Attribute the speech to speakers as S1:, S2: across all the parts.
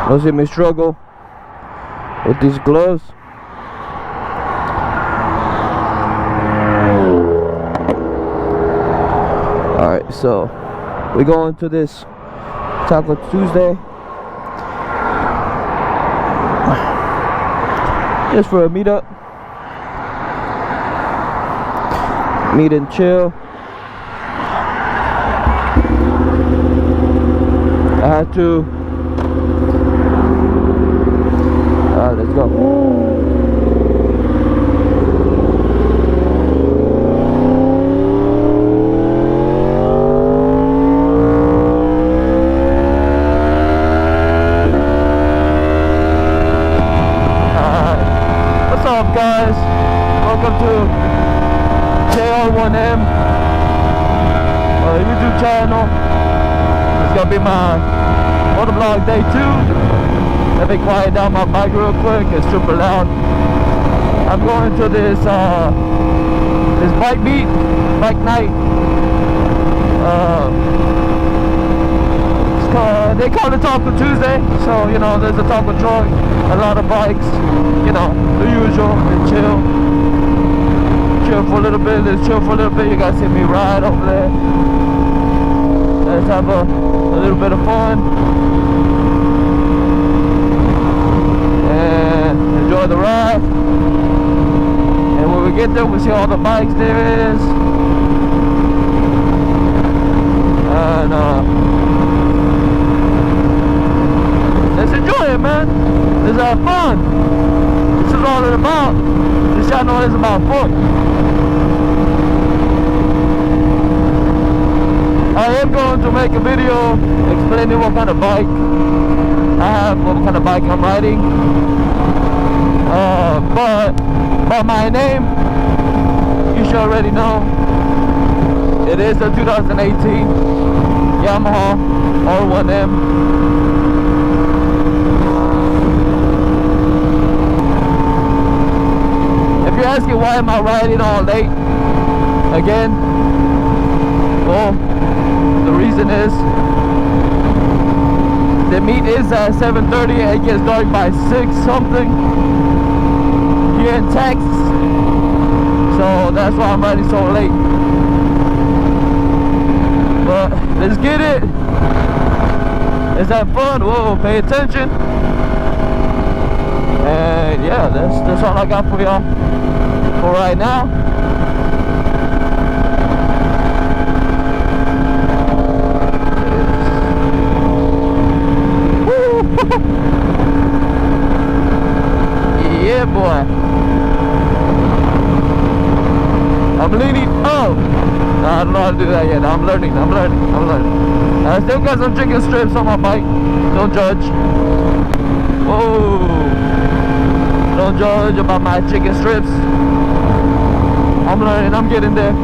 S1: Don't see me struggle with these gloves. Alright, so we go into this Taco Tuesday just for a meetup, meet and chill. I had to. Alright, let's go. What's up, guys? Welcome to R1M YouTube channel. It's gonna be my motovlog day 2. Let me quiet down my bike real quick. It's super loud. I'm going to this bike beat, bike night. They call it Taco Tuesday, so you know there's a taco truck, a lot of bikes, you know, the usual. And chill for a little bit. Let's chill for a little bit. You guys see me ride over there. Let's have a little bit of fun and enjoy the ride. And when we get there, we see all the bikes there is. And let's enjoy it, man. Let's have fun. This is all it's about. This channel is about fun. I am going to make a video explaining what kind of bike I have, what kind of bike I'm riding. But by my name, you should already know. It is a 2018 Yamaha R1M. If you're asking why am I riding all late again, well, the reason is the meet is at 7:30. It gets dark by 6 something here in Texas, so that's why I'm riding so late. But let's get it. Let's have fun. Whoa, pay attention. And yeah, that's all I got for y'all for right now. Yeah, boy. I'm leaning up. No, I don't know how to do that yet. I'm learning. I still got some chicken strips on my bike. Don't judge. Whoa. Don't judge about my chicken strips. I'm learning. I'm getting there.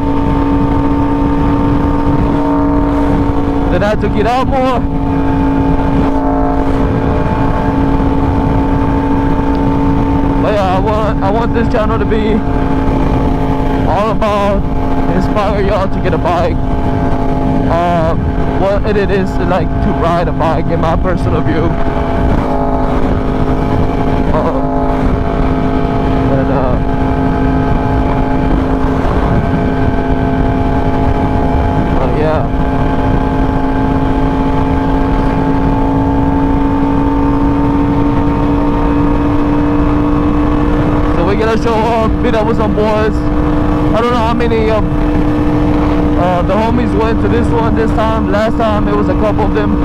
S1: Then I had to get out more. But yeah, I want this channel to be all about inspire y'all to get a bike. What it is like to ride a bike in my personal view. Yeah. So we're gonna show up, meet up with some boys. I don't know how many of the homies went to this one this time. Last time it was a couple of them,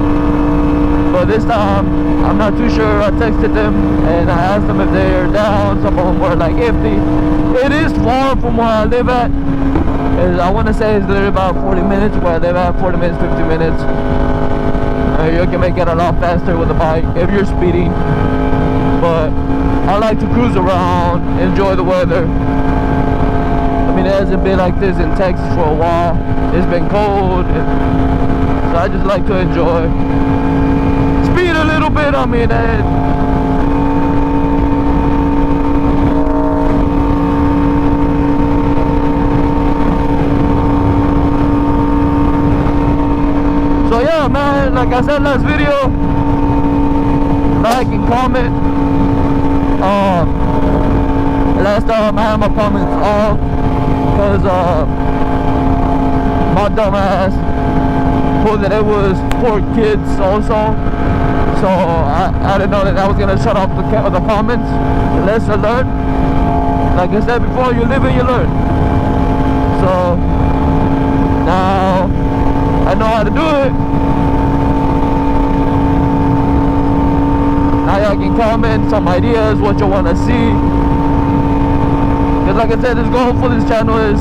S1: but this time I'm not too sure. I texted them and I asked them if they're down. Some of them were like iffy. It is far from where I live at. I want to say it's literally about 40 minutes where I live at. 40 minutes, 50 minutes. You can make it a lot faster with a bike if you're speeding. But I like to cruise around, enjoy the weather. I mean, it hasn't been like this in Texas for a while. It's been cold, so I just like to enjoy. Speed a little bit, I mean, so yeah, man, like I said last video, like and comment. Last time I had my comments off because my dumb ass told that it was for kids also. So I didn't know that I was gonna shut off the comments. Lesson learned. Like I said before, you live and you learn. So now I know how to do it. Now y'all can comment some ideas, what you want to see. Because like I said, the goal for this channel is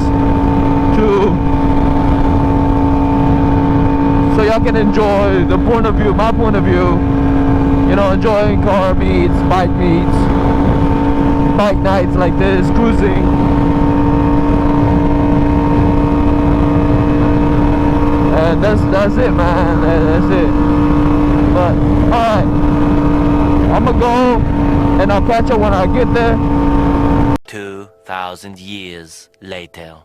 S1: so y'all can enjoy the point of view, my point of view. You know, enjoying car meets, bike nights like this, cruising. And that's it, man. That's it. But alright, I'ma go and I'll catch you when I get there.
S2: 2,000 years later.